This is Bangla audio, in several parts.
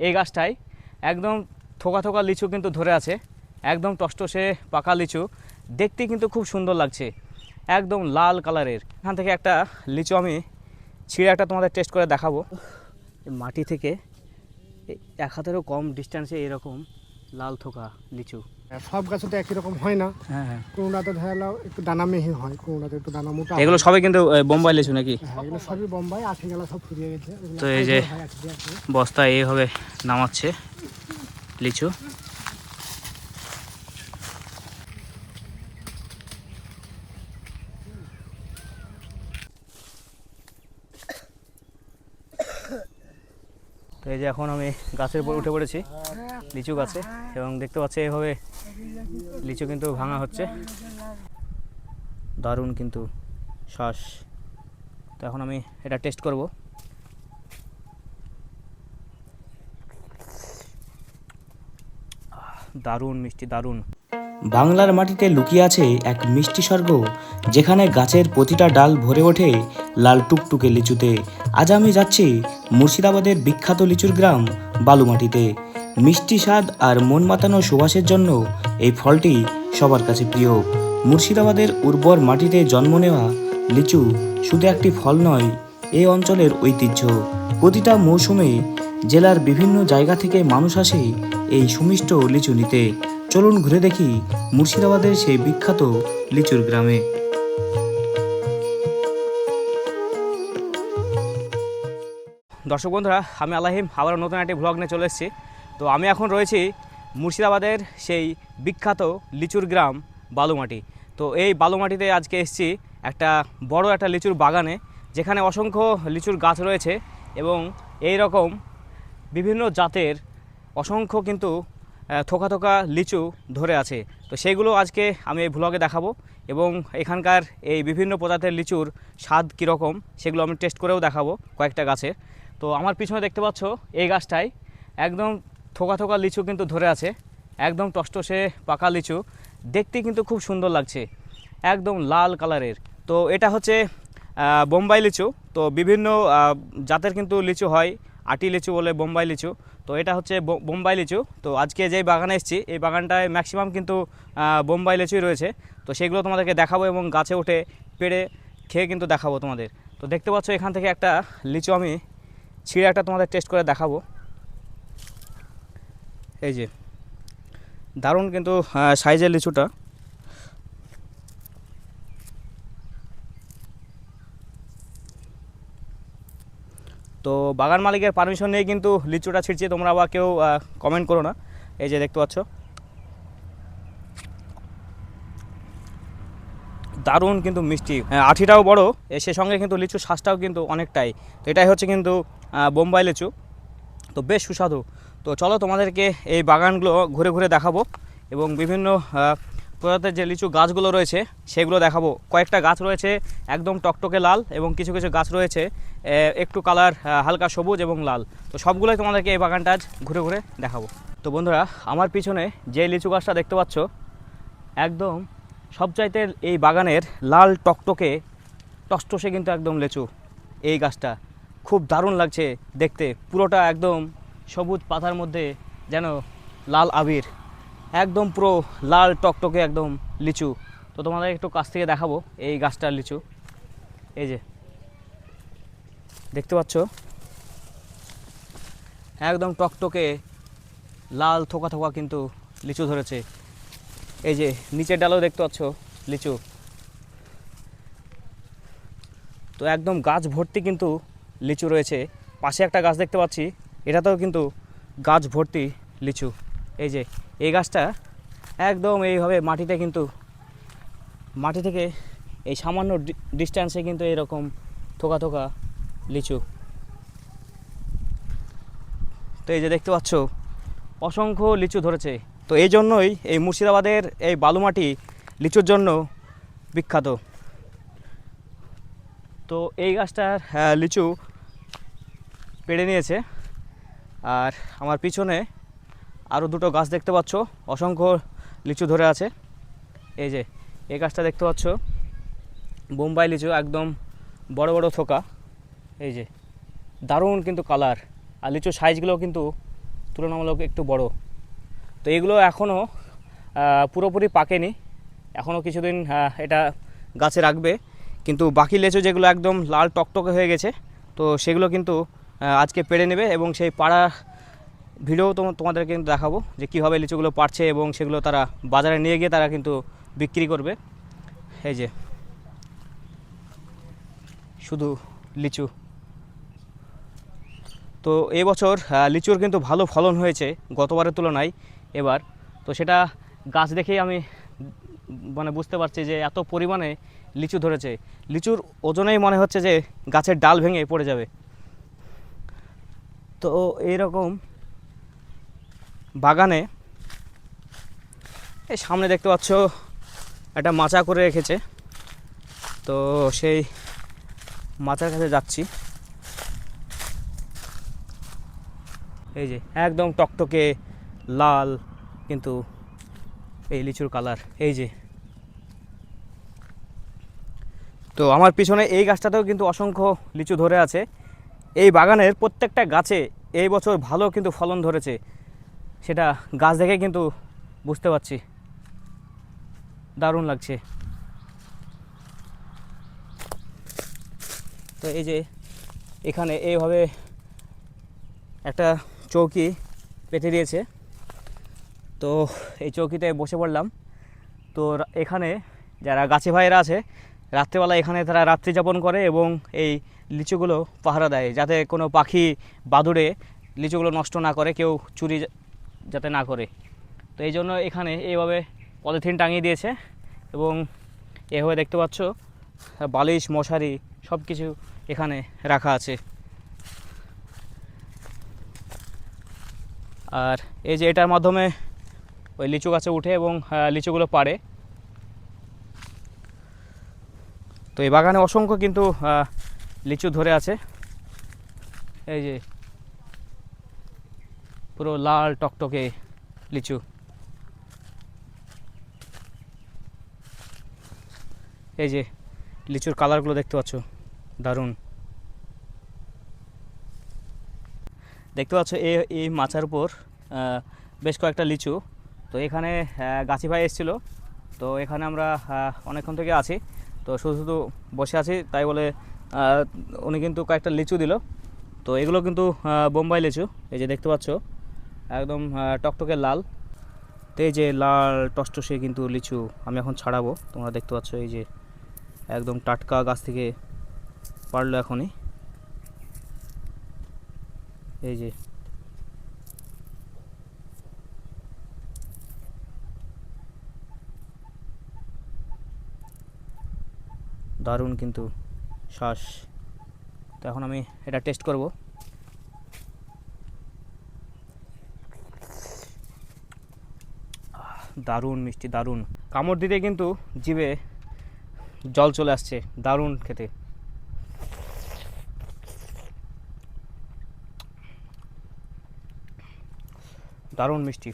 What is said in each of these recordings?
এই গাছটায় একদম থোকা থোকা লিচু কিন্তু ধরে আছে, একদম টসটসে পাকা লিচু, দেখতে কিন্তু খুব সুন্দর লাগছে, একদম লাল কালারের। এখান থেকে একটা লিচু আমি ছিঁড়ে একটা তোমাদের টেস্ট করে দেখাবো। মাটি থেকে এক হাতেরও কম ডিস্টেন্সে এরকম লাল থোকা লিচু। সব গাছে তো একই রকম হয় না। হ্যাঁ হ্যাঁ, কোনটাতে ধরালো একটু দানামেহি হয়, কোনটাতে একটু দানা মোটা। এগুলো সবই কিন্তু বোম্বাই লিচু নাকি? হ্যাঁ, এগুলো সবই বোম্বাই, আঠি গেলা সব ফুরিয়ে গেছে। তো এই যে বস্তায় এইভাবে নামাচ্ছে লিচু। তো এই যে এখন আমি গাছের উপর উঠে পড়েছি, লিচু গাছে, এবং দেখতে পাচ্ছি এইভাবে লিচু কিন্তু ভাঙা হচ্ছে। দারুণ কিন্তু শ্বাস। তো এখন আমি এটা টেস্ট করব। দারুণ মিষ্টি, দারুণ। বাংলার মাটিতে লুকিয়ে আছে এক মিষ্টি স্বর্গ, যেখানে গাছের প্রতিটা ডাল ভরে ওঠে লাল টুকটুকে লিচুতে। আজ আমি যাচ্ছি মুর্শিদাবাদের বিখ্যাত লিচুর গ্রাম বালুমাটিতে। মিষ্টি স্বাদ আর মন মাতানো সুবাসের জন্য এই ফলটি সবার কাছে প্রিয়। মুর্শিদাবাদের উর্বর মাটিতে জন্ম নেওয়া লিচু শুধু একটি ফল নয়, এই অঞ্চলের ঐতিহ্য। প্রতিটা মৌসুমে জেলার বিভিন্ন জায়গা থেকে মানুষ আসে এই সুমিষ্ট লিচু নিতে। চলুন ঘুরে দেখি মুর্শিদাবাদের সেই বিখ্যাত লিচুর গ্রামে। দর্শক বন্ধুরা, আমি আলাহিম আবার নতুন একটি ভ্লগ নিয়ে চলে এসেছি। তো আমি এখন রয়েছি মুর্শিদাবাদের সেই বিখ্যাত লিচুর গ্রাম বালুমাটি। তো এই বালুমাটিতে আজকে এসেছি একটা বড় একটা লিচুর বাগানে, যেখানে অসংখ্য লিচুর গাছ রয়েছে এবং এই রকম বিভিন্ন জাতের অসংখ্য কিন্তু থোকা থোকা লিচু ধরে আছে। তো সেইগুলো আজকে আমি এই ভ্লগে দেখাবো, এবং এখানকার এই বিভিন্ন প্রজাতির লিচুর স্বাদ কীরকম সেগুলো আমি টেস্ট করেও দেখাবো কয়েকটা গাছের। তো আমার পিছনে দেখতে পাচ্ছ এই গাছটায় একদম থোকা থোকা লিচু কিন্তু ধরে আছে, একদম টসটসে পাকা লিচু, দেখতে কিন্তু খুব সুন্দর লাগছে, একদম লাল কালারের। তো এটা হচ্ছে বোম্বাই লিচু। তো বিভিন্ন জাতের কিন্তু লিচু হয়, আটি লিচু বলে বোম্বাই লিচু। তো এটা হচ্ছে বোম্বাই লিচু। তো আজকে যেই বাগানে এসেছি এই বাগানটায় ম্যাক্সিমাম কিন্তু বোম্বাই লিচুই রয়েছে। তো সেগুলো তোমাদেরকে দেখাবো এবং গাছে উঠে পেড়ে খেয়ে কিন্তু দেখাবো তোমাদের। তো দেখতে পাচ্ছ এখান থেকে একটা লিচু আমি ছিঁড়ে একটা তোমাদের টেস্ট করে দেখাবো। এই যে দারুণ কিন্তু সাইজের লিচুটা। তো বাগান মালিকের পারমিশন নিয়ে কিন্তু লিচুটা ছিঁড়ছি, তোমরা আবার কেউ কমেন্ট করো না। এই যে দেখতে পাচ্ছ দারুণ কিন্তু মিষ্টি, আঠিটাও বড়, সে সঙ্গে কিন্তু লিচুর শ্বাসটাও কিন্তু অনেকটাই। তো এটাই হচ্ছে কিন্তু বোম্বাই লিচু, তো বেশ সুস্বাদু। তো চলো তোমাদেরকে এই বাগানগুলো ঘুরে ঘুরে দেখাবো এবং বিভিন্ন প্রজাতির যে লিচু গাছগুলো রয়েছে সেগুলো দেখাবো। কয়েকটা গাছ রয়েছে একদম টকটকে লাল, এবং কিছু কিছু গাছ রয়েছে একটু কালার হালকা সবুজ এবং লাল। তো সবগুলোই তোমাদেরকে এই বাগানটা আজ ঘুরে ঘুরে দেখাবো। তো বন্ধুরা, আমার পিছনে যে লিচু গাছটা দেখতে পাচ্ছ একদম সবচাইতে এই বাগানের লাল টকটকে টসটসে কিন্তু একদম লিচু। এই গাছটা খুব দারুণ লাগছে দেখতে, পুরোটা একদম সবুজ পাতার মধ্যে যেন লাল আবির, একদম পুরো লাল টকটকে একদম লিচু। তো তোমাদের একটু কাছ থেকে দেখাবো এই গাছটার লিচু। এই যে দেখতে পাচ্ছ একদম টকটকে লাল থোকা থোকা কিন্তু লিচু ধরেছে। এই যে নিচের ডালেও দেখতে পাচ্ছ লিচু। তো একদম গাছ ভর্তি কিন্তু লিচু রয়েছে। পাশে একটা গাছ দেখতে পাচ্ছি, এটাতেও কিন্তু গাছ ভর্তি লিচু। এই যে এই গাছটা একদম এইভাবে মাটিতে কিন্তু মাটি থেকে এই সামান্য ডিস্ট্যান্সে কিন্তু এরকম থোকা থোকা লিচু। তো এই যে দেখতে পাচ্ছ অসংখ্য লিচু ধরেছে। তো এই জন্যই এই মুর্শিদাবাদের এই বালুমাটি লিচুর জন্য বিখ্যাত। তো এই গাছটার লিচু পেড়ে নিয়েছে, আর আমার পিছনে আরও দুটো গাছ দেখতে পাচ্ছ অসংখ্য লিচু ধরে আছে। এই যে এই গাছটা দেখতে পাচ্ছ বোম্বাই লিচু, একদম বড় বড় থোকা। এই যে দারুণ কিন্তু কালার, আর লিচুর সাইজগুলো কিন্তু তুলনামূলক একটু বড়। তো এগুলো এখনও পুরোপুরি পাকেনি, এখনও কিছুদিন এটা গাছে রাখবে, কিন্তু বাকি লেচু যেগুলো একদম লাল টকটকে হয়ে গেছে তো সেগুলো কিন্তু আজকে পেড়ে নেবে এবং সেই পাড়া ভিডিও তোমাদেরকে কিন্তু দেখাবো যে কীভাবে লিচুগুলো পাড়ছে এবং সেগুলো তারা বাজারে নিয়ে গিয়ে তারা কিন্তু বিক্রি করবে। এই যে শুধু লিচু। তো এবছর লিচুর কিন্তু ভালো ফলন হয়েছে গতবারের তুলনায় এবার। তো সেটা গাছ দেখেই আমি মানে বুঝতে পারছি যে এত পরিমাণে লিচু ধরেছে। লিচুর ওজনেই মনে হচ্ছে যে গাছের ডাল ভেঙে পড়ে যাবে। তো এইরকম বাগানে এই সামনে দেখতে পাচ্ছ একটা মাচা করে রেখেছে, তো সেই মাচার কাছে যাচ্ছি। এই যে একদম টকটকে লাল কিন্তু এই লিচুর কালার। এই যে তো আমার পিছনে এই গাছটাতেও কিন্তু অসংখ্য লিচু ধরে আছে। এই বাগানের প্রত্যেকটা গাছে এই বছর ভালো কিন্তু ফলন ধরেছে, সেটা গাছ দেখে কিন্তু বুঝতে পারছি। দারুণ লাগছে। তো এই যে এখানে এইভাবে একটা চৌকি পেতে দিয়েছে, তো এই চৌকিতে বসে পড়লাম। তো এখানে যারা গাছি ভাইয়েরা আছে রাত্রেবেলা এখানে তারা রাত্রি যাপন করে এবং এই লিচুগুলো পাহারা দেয় যাতে কোনো পাখি বাদুড়ে লিচুগুলো নষ্ট না করে, কেউ চুরি যাতে না করে। তো এই জন্য এখানে এইভাবে পলিথিন টাঙিয়ে দিয়েছে এবং এভাবে দেখতে পাচ্ছ বালিশ মশারি সব কিছু এখানে রাখা আছে। আর এই যে এটার মাধ্যমে ওই লিচু গাছে উঠে এবং লিচুগুলো পাড়ে। তো এই বাগানে অসংখ্য কিন্তু লিচু ধরে আছে। এই যে পুরো লাল টকটকে লিচু। এই যে লিচুর কালারগুলো দেখতে পাচ্ছ, দারুণ দেখতে পাচ্ছ। এই মাচার উপর বেশ কয়েকটা লিচু। তো এখানে গাছি ভাই এসেছিলো, তো এখানে আমরা অনেকক্ষণ থেকে আছি, তো শুধু শুধু বসে আছি তাই বলে উনি কিন্তু কয়েকটা লিচু দিল। তো এগুলো কিন্তু বোম্বাই লিচু। এই যে দেখতে পাচ্ছ একদম টকটকে লাল। তো এই যে লাল টসটসে কিন্তু লিচু আমি এখন ছাড়াবো, তোমরা দেখতে পাচ্ছ। এই যে একদম টাটকা গাছ থেকে পারলো এখনই। এই যে দারুণ কিন্তু শ্বাস। তো এখন আমি এটা টেস্ট করব। দারুণ মিষ্টি, দারুণ। কামড় দিতে কিন্তু জিভে জল চলে আসছে, দারুণ খেতে। দারুণ মিষ্টি।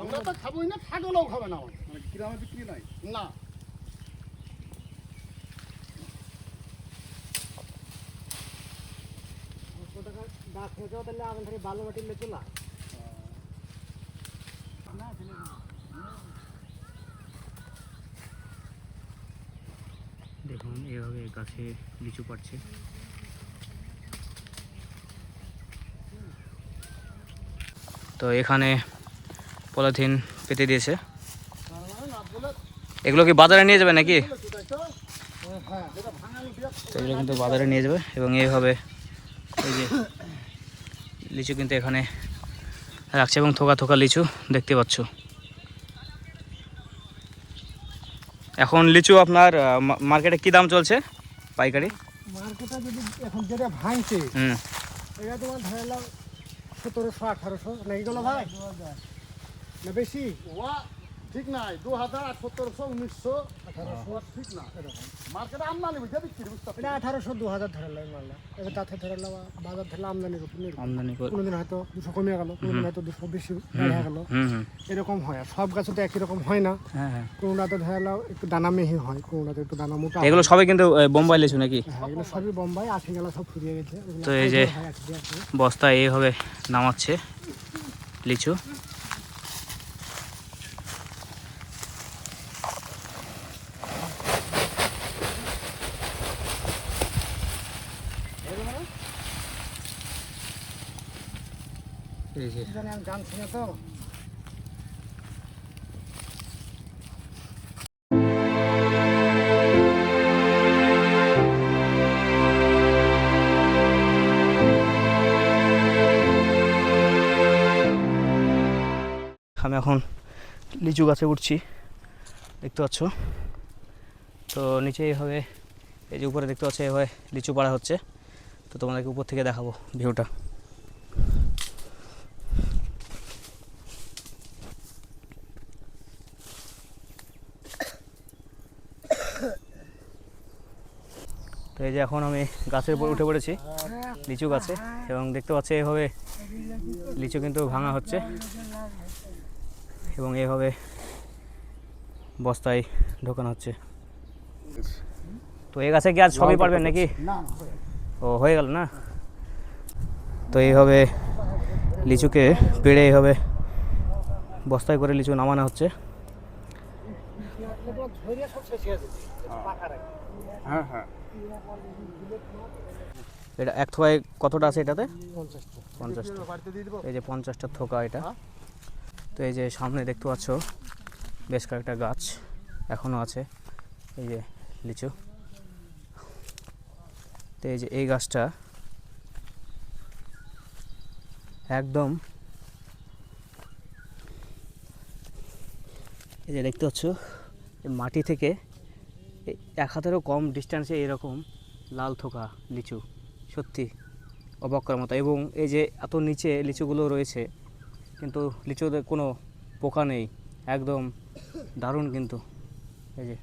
আমরা তো খাবোই না, ছাগলও খাবে না। মানে গ্রামে বিক্রি নাই না। গাছ থেকে তাহলে আমাদের বালু মাটির লেচু না। দেখুন এভাবে গাছে লিচু পাড়ছে। তো এখানে পলিথিন পেতে দিয়েছে। এগুলো কি বাজারে নিয়ে যাবে নাকি? তো এগুলো কিন্তু বাজারে নিয়ে যাবে এবং এইভাবে এই যে লিচু কিন্তু এখানে রাখছে এবং থোকা থোকা লিচু দেখতে পাচ্ছ। এখন লিচু আপনার মার্কেটে কি দাম চলছে পাইকারি? মার্কেটে যদি এখন যেটা ভাঙছে এটা তোমার ধরে নাও 1700-1800 নাকি গেল ভাই না বেশি? ওয়া ঠিক নাই, 2000, 1700, 1900, 1800 ঠিক না। মার্কেটে আমদানি বুঝে বিক্রি বুঝতে এটা 1800-2000 ধরে লাই মারলাম। এবার তাতে ধরে নাও বাজার ধরলে আমদানির উপর নির্ভর। আমদানি করে কোনোদিন হয়তো 200 কমে গেল, কোনোদিন হয়তো 200 বেশি বেড়ে গেল, এরকম হয়। আর সব গাছে তো একই রকম হয় না। হ্যাঁ হ্যাঁ। কোনোটাতে ধরে নাও একটু দানা মেহি হয়, কোনোটাতে একটু দানা মোটা। এগুলো সবই কিন্তু বোম্বাই লিচু নাকি? হ্যাঁ, এগুলো সবই বোম্বাই, আঠি গেলা সব ফুরিয়ে গেছে। তো এই যে বস্তায় এইভাবে নামাচ্ছে লিচু। এই যে জানি আমি জানছি না তো। আমি এখন লিচু গাছে উঠছি, দেখতে পাচ্ছ। তো নিচে এইভাবে এই যে উপরে দেখতে পাচ্ছ এইভাবে লিচু পাড়া হচ্ছে। তো তোমাদেরকে উপর থেকে দেখাবো ভিউটা। তো এই যে এখন আমি গাছের উপর উঠে পড়েছি, লিচু গাছে, এবং দেখতে পাচ্ছি এইভাবে লিচু কিন্তু ভাঙা হচ্ছে এবং এইভাবে বস্তায় ঢোকানো হচ্ছে। তো এই গাছে কি আজ সবই পারবেন নাকি? না। ও হয়ে গেল না। তো এইভাবে লিচুকে পেড়ে এইভাবে বস্তায় করে লিচু নামানো হচ্ছে। হ্যাঁ হ্যাঁ। এটা এক থোকায় কতটা আছে এটাতে? 50টা। 50টা। এই যে 50টা থোকা এটা। তো এই যে সামনে দেখতে পাচ্ছ বেশ কয়েকটা গাছ এখনও আছে, এই যে লিচু। তো এই যে এই গাছটা একদম এই যে দেখতে পাচ্ছ মাটি থেকে 1 হাতেরও কম ডিস্টেন্সে এরকম লাল থোকা লিচু, সত্যি অবাক করার মতো। এবং এই যে এত নিচে লিচুগুলো রয়েছে কিন্তু লিচুতে কোনো পোকা নেই, একদম দারুণ। কিন্তু এই যে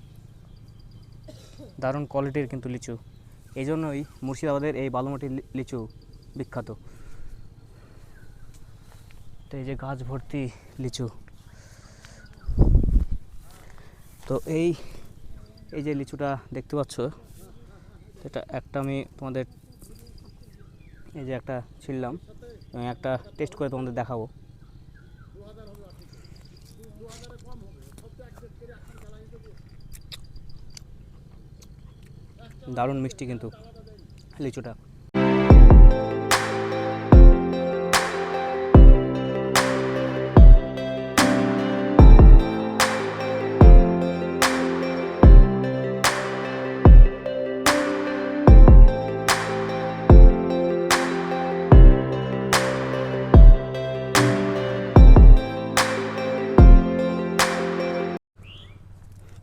দারুণ কোয়ালিটির কিন্তু লিচু, এই জন্যই মুর্শিদাবাদের এই বালুমাটির লিচু বিখ্যাত। তো এই যে গাছ ভর্তি লিচু। তো এই যে লিচুটা দেখতে পাচ্ছ, এটা একটা আমি তোমাদের এই যে একটা ছিললাম এবং একটা টেস্ট করে তোমাদের দেখাবো। দারুণ মিষ্টি কিন্তু লিচুটা।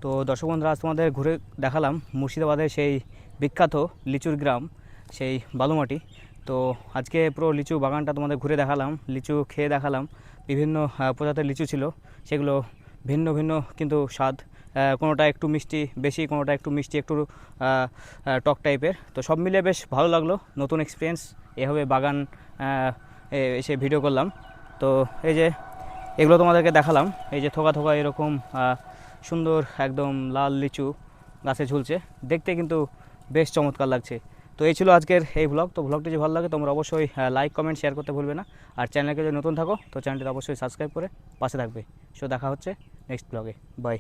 তো দর্শক বন্ধুরা, আজ তোমাদের ঘুরে দেখালাম মুর্শিদাবাদের সেই বিখ্যাত লিচুর গ্রাম, সেই বালুমাটি। তো আজকে পুরো লিচু বাগানটা তোমাদের ঘুরে দেখালাম, লিচু খেয়ে দেখালাম। বিভিন্ন প্রজাতির লিচু ছিল, সেগুলো ভিন্ন ভিন্ন কিন্তু স্বাদ, কোনোটা একটু মিষ্টি বেশি, কোনোটা একটু মিষ্টি একটু টক টাইপের। তো সব মিলিয়ে বেশ ভালো লাগলো, নতুন এক্সপিরিয়েন্স। এভাবে বাগান এসে ভিডিও করলাম। তো এই যে এগুলো তোমাদেরকে দেখালাম, এই যে থোকা থোকা এরকম সুন্দর একদম লাল লিচু গাছে ঝুলছে, দেখতে কিন্তু বেশ চমৎকার লাগছে। তো এই ছিল আজকের এই ব্লগ। তো ব্লগটি যদি ভালো লাগে তোমরা অবশ্যই লাইক কমেন্ট শেয়ার করতে ভুলবে না। আর চ্যানেলকে যদি নতুন থাকো তো চ্যানেলটি অবশ্যই সাবস্ক্রাইব করে পাশে থাকবে। সো দেখা হচ্ছে নেক্সট ব্লগে, বাই।